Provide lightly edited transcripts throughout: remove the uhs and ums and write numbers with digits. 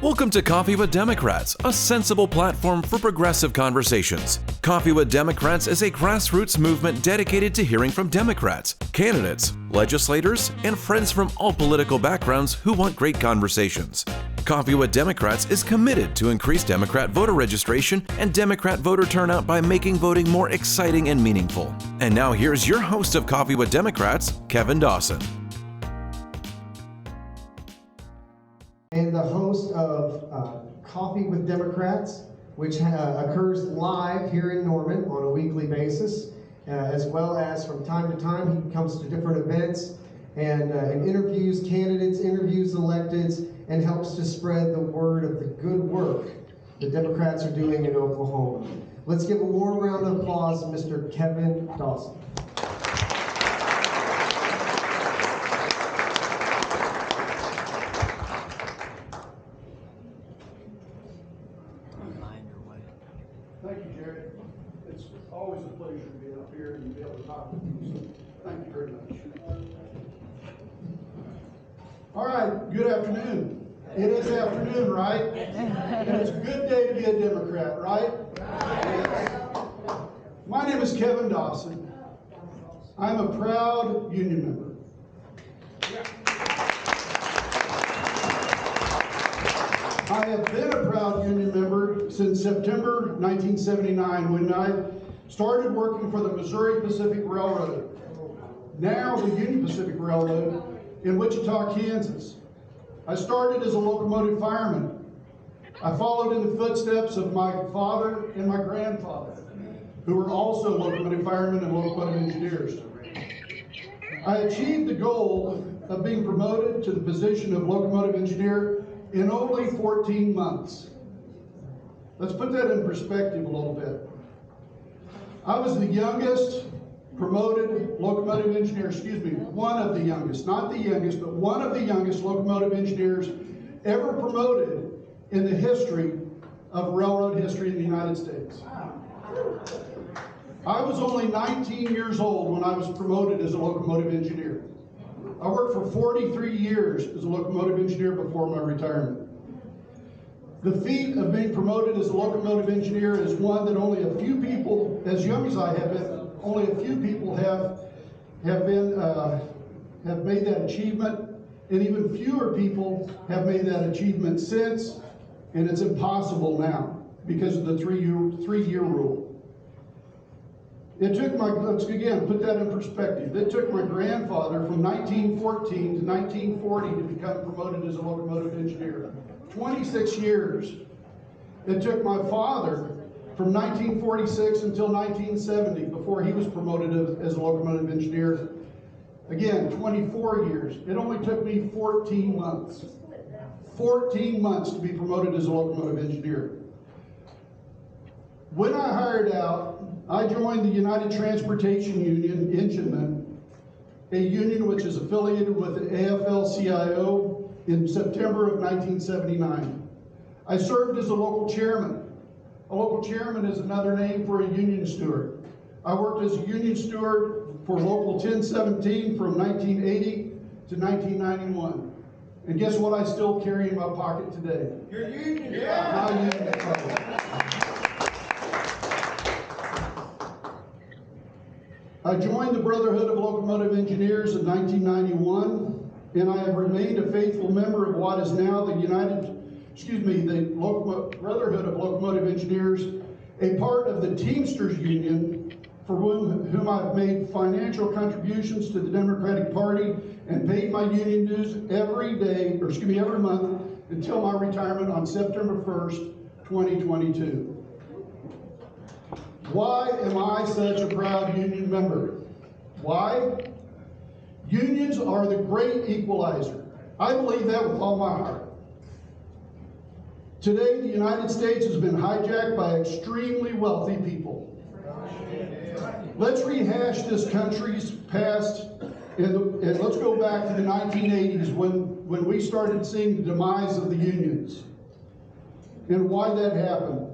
Welcome to Coffee with Democrats, a sensible platform for progressive conversations. Coffee with Democrats is a grassroots movement dedicated to hearing from Democrats, candidates, legislators, and friends from all political backgrounds who want great conversations. Coffee with Democrats is committed to increase Democrat voter registration and Democrat voter turnout by making voting more exciting and meaningful. And now here's your host of Coffee with Democrats, Kevin Dawson. And the host of Coffee with Democrats, which occurs live here in Norman on a weekly basis, as well as from time to time he comes to different events and interviews candidates, interviews electeds, and helps to spread the word of the good work the Democrats are doing in Oklahoma. Let's give a warm round of applause to Mr. Kevin Dawson. Thank you, Jared. It's always a pleasure to be up here and be able to talk with you, so thank you very much. All right, good afternoon. It is afternoon, right? And it's a good day to be a Democrat, right? Yes. My name is Kevin Dawson. I'm a proud union member. I have been a proud union member since September 1979 when I started working for the Missouri Pacific Railroad, now the Union Pacific Railroad, in Wichita, Kansas. I started as a locomotive fireman. I followed in the footsteps of my father and my grandfather, who were also locomotive firemen and locomotive engineers. I achieved the goal of being promoted to the position of locomotive engineer in only 14 months. Let's put that in perspective a little bit. I was the youngest promoted locomotive engineer, one of the youngest, not the youngest, but one of the youngest locomotive engineers ever promoted in the history of railroad history in the United States. I was only 19 years old when I was promoted as a locomotive engineer. I worked for 43 years as a locomotive engineer before my retirement. The feat of being promoted as a locomotive engineer is one that only a few people, as young as I have been, only a few people have made that achievement, and even fewer people have made that achievement since, and it's impossible now because of the three-year rule. It took let's again put that in perspective. It took my grandfather from 1914 to 1940 to become promoted as a locomotive engineer. 26 years. It took my father from 1946 until 1970 before he was promoted as a locomotive engineer. Again, 24 years. It only took me 14 months. 14 months to be promoted as a locomotive engineer. When I hired out, I joined the United Transportation Union, Enginemen, a union which is affiliated with the AFL-CIO in September of 1979. I served as a local chairman. A local chairman is another name for a union steward. I worked as a union steward for Local 1017 from 1980 to 1991. And guess what I still carry in my pocket today? Your union card. My union card. I joined the Brotherhood of Locomotive Engineers in 1991, and I have remained a faithful member of what is now the Brotherhood of Locomotive Engineers, a part of the Teamsters Union, for whom I've made financial contributions to the Democratic Party and paid my union dues every month until my retirement on September 1st, 2022. Why am I such a proud union member? Why? Unions are the great equalizer. I believe that with all my heart. Today, the United States has been hijacked by extremely wealthy people. Let's rehash this country's past and let's go back to the 1980s when we started seeing the demise of the unions and why that happened.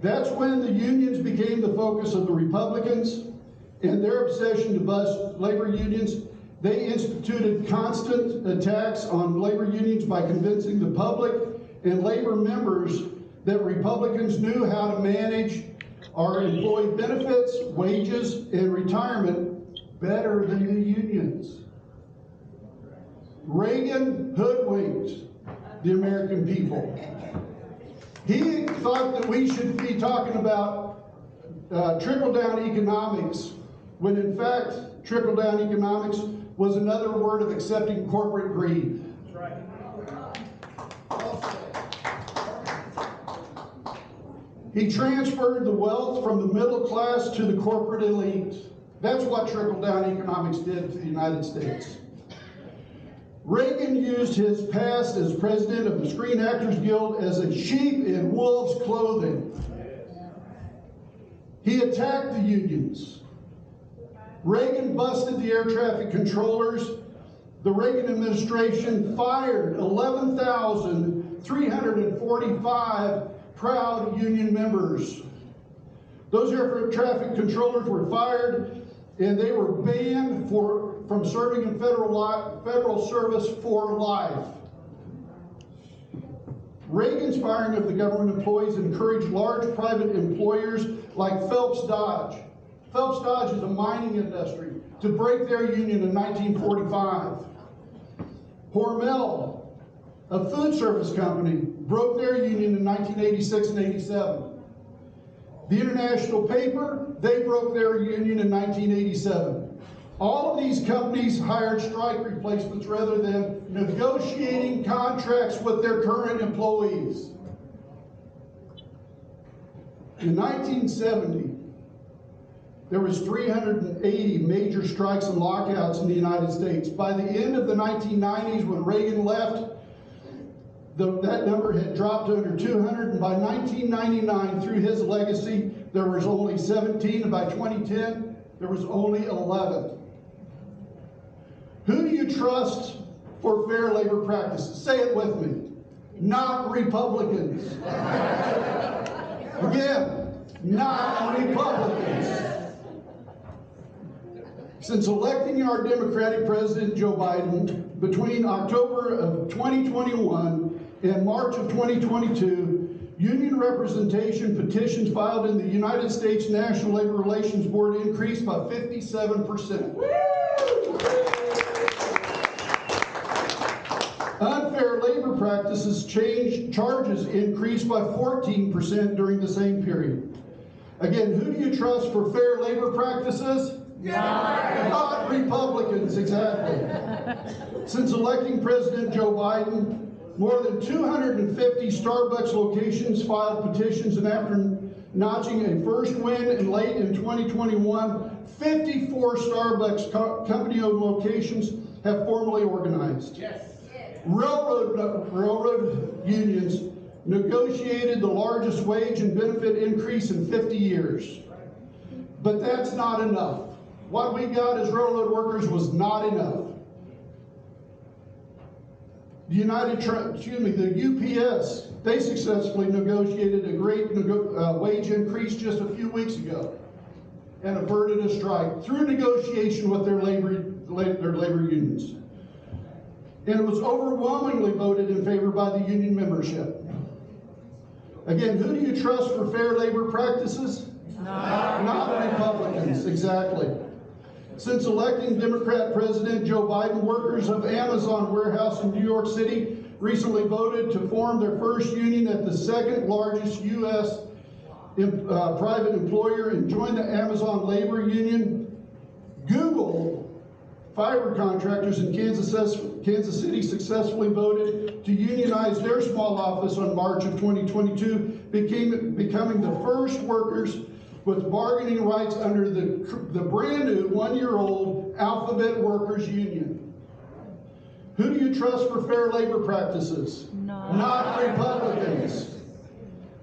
That's when the unions became the focus of the Republicans and their obsession to bust labor unions. They instituted constant attacks on labor unions by convincing the public and labor members that Republicans knew how to manage our employee benefits, wages, and retirement better than the unions. Reagan hoodwinked the American people. He thought that we should be talking about trickle-down economics, when in fact, trickle-down economics was another word of accepting corporate greed. That's right. He transferred the wealth from the middle class to the corporate elite. That's what trickle-down economics did to the United States. Reagan used his past as president of the Screen Actors Guild as a sheep in wolf's clothing. He attacked the unions. Reagan busted the air traffic controllers. The Reagan administration fired 11,345 proud union members. Those air traffic controllers were fired, and they were banned from serving in federal service for life. Reagan's firing of the government employees encouraged large private employers like Phelps Dodge. Phelps Dodge is a mining industry, to break their union in 1945. Hormel, a food service company, broke their union in 1986 and 87. The International Paper, they broke their union in 1987. All of these companies hired strike replacements rather than negotiating contracts with their current employees. In 1970, there was 380 major strikes and lockouts in the United States. By the end of the 1990s, when Reagan left, that number had dropped to under 200, and by 1999, through his legacy, there was only 17, and by 2010, there was only 11. Who do you trust for fair labor practices? Say it with me. Not Republicans. Again, not Republicans. Since electing our Democratic President Joe Biden between October of 2021 and March of 2022, union representation petitions filed in the United States National Labor Relations Board increased by 57%. Unfair labor practices charges increased by 14% during the same period. Again, who do you trust for fair labor practices? Not Republicans, exactly. Since electing President Joe Biden, more than 250 Starbucks locations filed petitions, and after notching a first win late in 2021, 54 Starbucks company-owned locations have formally organized. Yes. Railroad unions negotiated the largest wage and benefit increase in 50 years. But that's not enough. What we got as railroad workers was not enough. The UPS, they successfully negotiated a great wage increase just a few weeks ago and averted a strike through negotiation with their labor unions. And it was overwhelmingly voted in favor by the union membership. Again, who do you trust for fair labor practices? Not Republicans, exactly. Since electing Democrat President Joe Biden, workers of Amazon warehouse in New York City recently voted to form their first union at the second largest U.S. Private employer and join the Amazon labor union. Google fiber contractors in Kansas City successfully voted to unionize their small office on March of 2022, becoming the first workers with bargaining rights under the brand new one-year-old Alphabet Workers Union. Who do you trust for fair labor practices? Not Republicans.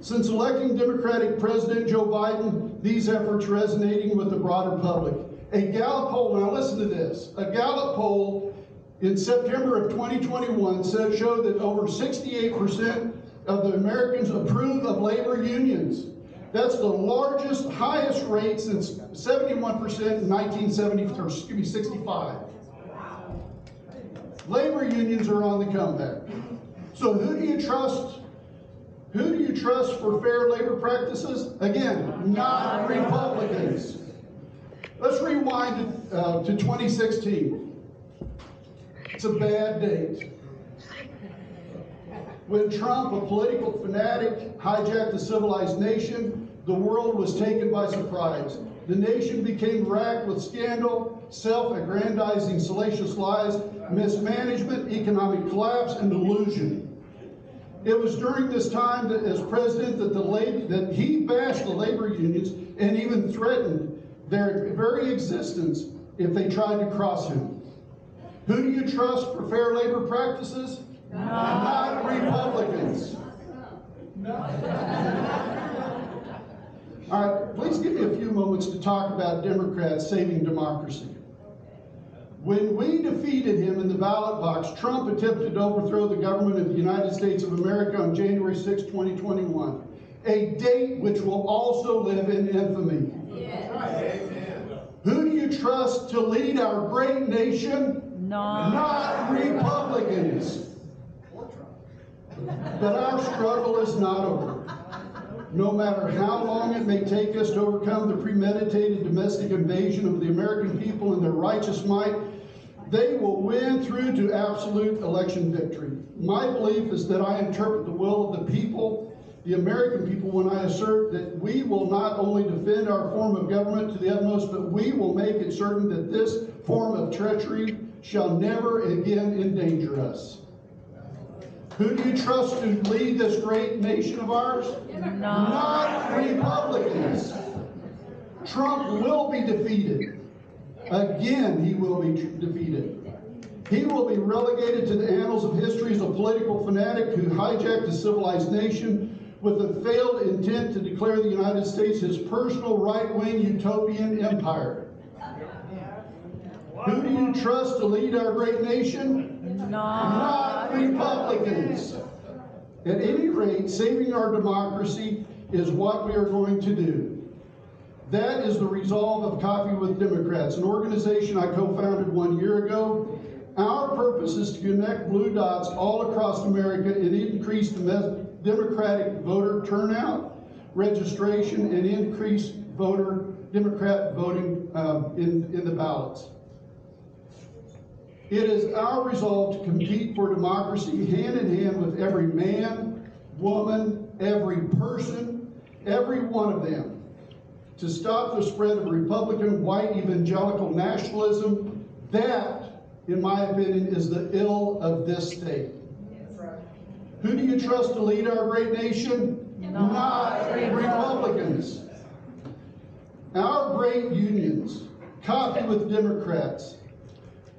Since electing Democratic President Joe Biden, these efforts resonating with the broader public. A Gallup poll, now listen to this, a Gallup poll in September of 2021 showed that over 68% of the Americans approve of labor unions. That's the largest, highest rate since 71% in 65. Labor unions are on the comeback. So who do you trust Who do you trust for fair labor practices? Again, not Republicans. Let's rewind to 2016. It's a bad date. When Trump, a political fanatic, hijacked a civilized nation, the world was taken by surprise. The nation became racked with scandal, self-aggrandizing salacious lies, mismanagement, economic collapse, and delusion. It was during this time that, as president, that he bashed the labor unions and even threatened their very existence if they tried to cross him. Who do you trust for fair labor practices? Not Republicans. All right, please give me a few moments to talk about Democrats saving democracy. When we defeated him in the ballot box, Trump attempted to overthrow the government of the United States of America on January 6, 2021, a date which will also live in infamy. Yes. Who do you trust to lead our great nation? Not Republicans. But our struggle is not over. No matter how long it may take us to overcome the premeditated domestic invasion of the American people and their righteous might, they will win through to absolute election victory. My belief is that I interpret the will of the people, the American people, when I assert that we will not only defend our form of government to the utmost, but we will make it certain that this form of treachery shall never again endanger us. Who do you trust to lead this great nation of ours? Not Republicans. Trump will be defeated. Again, he will be defeated. He will be relegated to the annals of history as a political fanatic who hijacked a civilized nation with a failed intent to declare the United States his personal right-wing utopian empire. Who do you trust to lead our great nation? Not Republicans. At any rate, saving our democracy is what we are going to do. That is the resolve of Coffee with Democrats, an organization I co-founded 1 year ago. Our purpose is to connect blue dots all across America and increase Democratic voter turnout, registration, and increase Democrat voting in the ballots. It is our resolve to compete for democracy hand in hand with every man, woman, every person, every one of them, to stop the spread of Republican white evangelical nationalism. That, in my opinion, is the ill of this state. Who do you trust to lead our great nation? Not Republicans. Our great unions, Coffee with Democrats,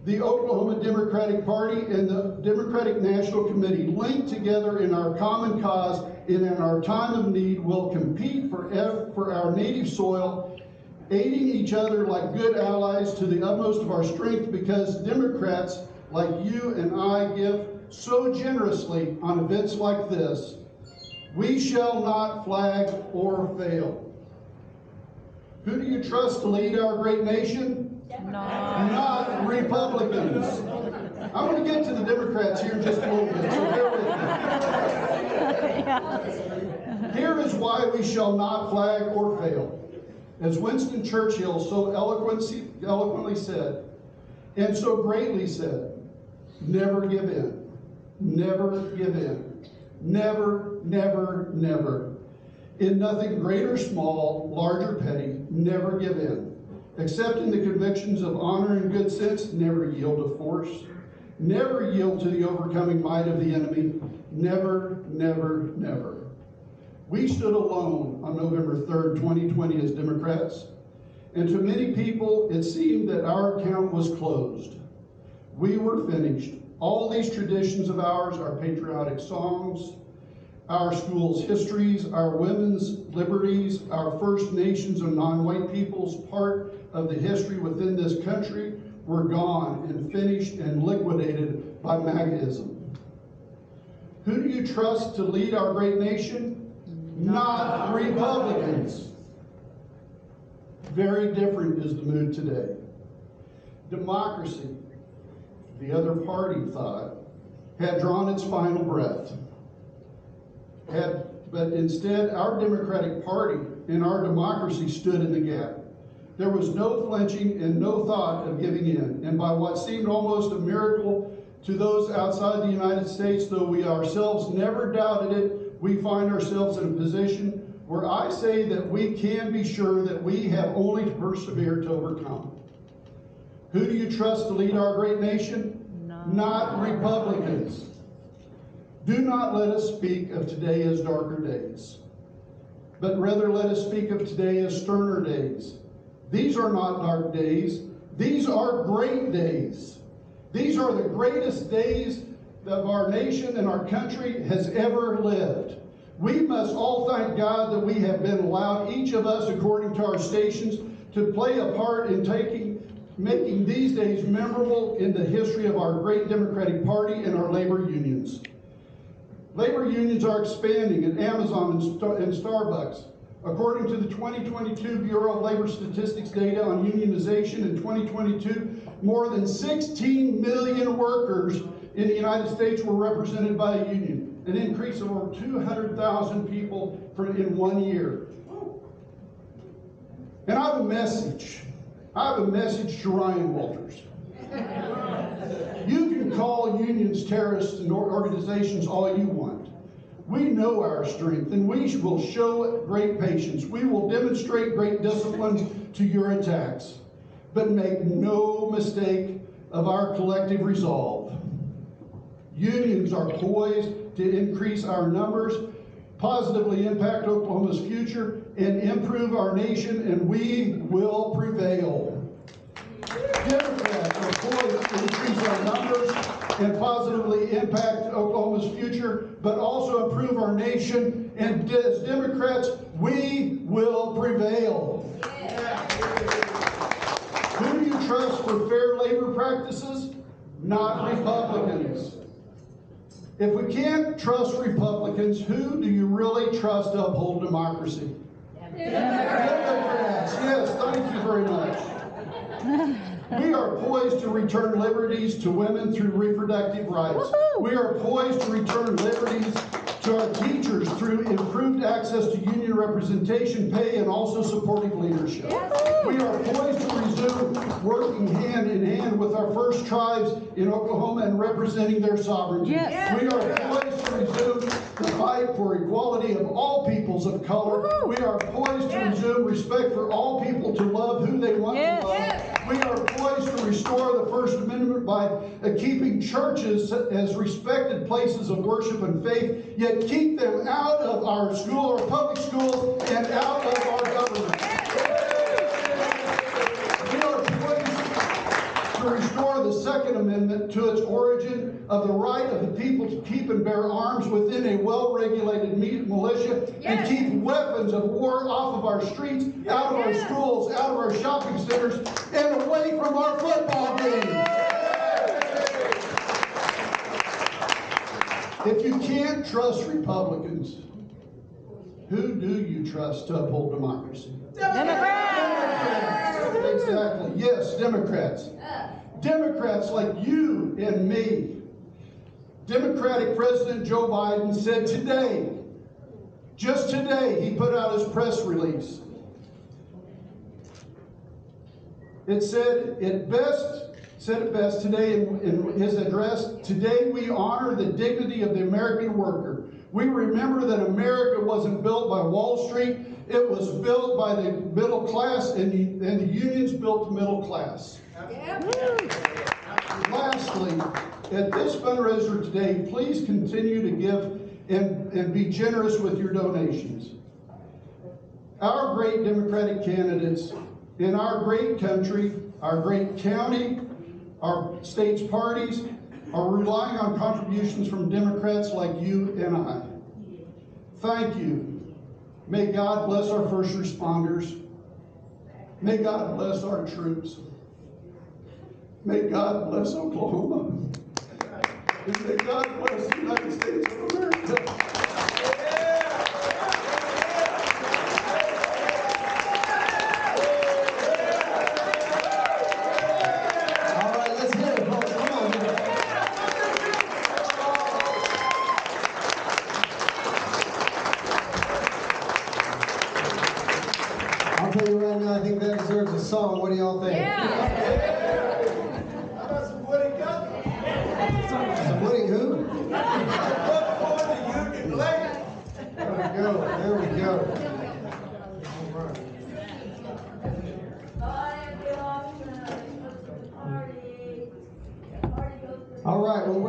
the Oklahoma Democratic Party, and the Democratic National Committee, linked together in our common cause and in our time of need, will compete for our native soil, aiding each other like good allies to the utmost of our strength, because Democrats like you and I give so generously on events like this. We shall not flag or fail. Who do you trust to lead our great nation? Not Republicans. I want to get to the Democrats here in just a little bit, so bear with me. Here is why we shall not flag or fail. As Winston Churchill so eloquently said, and so greatly said, never give in. Never give in. Never, never, never. In nothing great or small, large or petty, never give in. Accepting the convictions of honor and good sense, never yield to force. Never yield to the overcoming might of the enemy. Never, never, never. We stood alone on November 3rd, 2020 as Democrats, and to many people it seemed that our account was closed. We were finished. All these traditions of ours, our patriotic songs, our schools' histories, our women's liberties, our First Nations and non-white peoples, part of the history within this country, were gone and finished and liquidated by MAGAism. Who do you trust to lead our great nation? Not Republicans. Very different is the mood today. Democracy, the other party thought, had drawn its final breath, had but instead our Democratic Party and our democracy stood in the gap. There was no flinching and no thought of giving in. And by what seemed almost a miracle to those outside the United States, though we ourselves never doubted it, we find ourselves in a position where I say that we can be sure that we have only to persevere to overcome. Who do you trust to lead our great nation? Not Republicans. Do not let us speak of today as darker days, but rather let us speak of today as sterner days. These are not dark days. These are great days. These are the greatest days that our nation and our country has ever lived. We must all thank God that we have been allowed, each of us according to our stations, to play a part in making these days memorable in the history of our great Democratic Party and our labor unions. Labor unions are expanding at Amazon and Starbucks. According to the 2022 Bureau of Labor Statistics data on unionization in 2022, more than 16 million workers in the United States were represented by a union, an increase of over 200,000 people in 1 year. And I have a message. I have a message to Ryan Walters. You can call unions terrorists and organizations all you want. We know our strength, and we will show great patience. We will demonstrate great discipline to your attacks. But make no mistake of our collective resolve. Unions are poised to increase our numbers, positively impact Oklahoma's future, and improve our nation, and we will prevail. Democrats are poised to increase our numbers and positively impact Oklahoma's future, but also improve our nation, and as Democrats, we will prevail. Who do you trust for fair labor practices? Not Republicans. If we can't trust Republicans, who do you really trust to uphold democracy? Democrats. Yes, thank you very much. We are poised to return liberties to women through reproductive rights. We are poised to return liberties to our teachers through improved access to union representation, pay, and also supportive leadership. We are poised to resume working hand in hand with our first tribes in Oklahoma and representing their sovereignty. We are poised to resume the fight for equality of all peoples of color. We are poised to resume respect for all people to love who they want to love. We are poised to restore the First Amendment by keeping churches as respected places of worship and faith, yet keep them out of our school or public schools and out of our government. We are poised to restore the Second Amendment to its origin of the right of the people to keep and bear arms within a well-regulated militia and keep weapons of war off of our streets, out of our schools, out of our shopping centers, and away from our football games. If you can't trust Republicans, who do you trust to uphold democracy? Democrats! Exactly. Yes, Democrats. Democrats like you and me. Democratic President Joe Biden said today, just today, he put out his press release. It said it best today in his address. Today we honor the dignity of the American worker. We remember that America wasn't built by Wall Street. It was built by the middle class, and the unions built the middle class. Lastly, at this fundraiser today, please continue to give and be generous with your donations. Our great Democratic candidates in our great country, our great county, our state's parties are relying on contributions from Democrats like you and I. Thank you. May God bless our first responders. May God bless our troops. May God bless Oklahoma. And may God bless the United States of America. I'll tell you right now, I think that deserves a song. What do y'all think? Yeah. How about some Woody Guthrie? Some Woody who? Look for the Union Lake. There we go. There we go. All right. Well,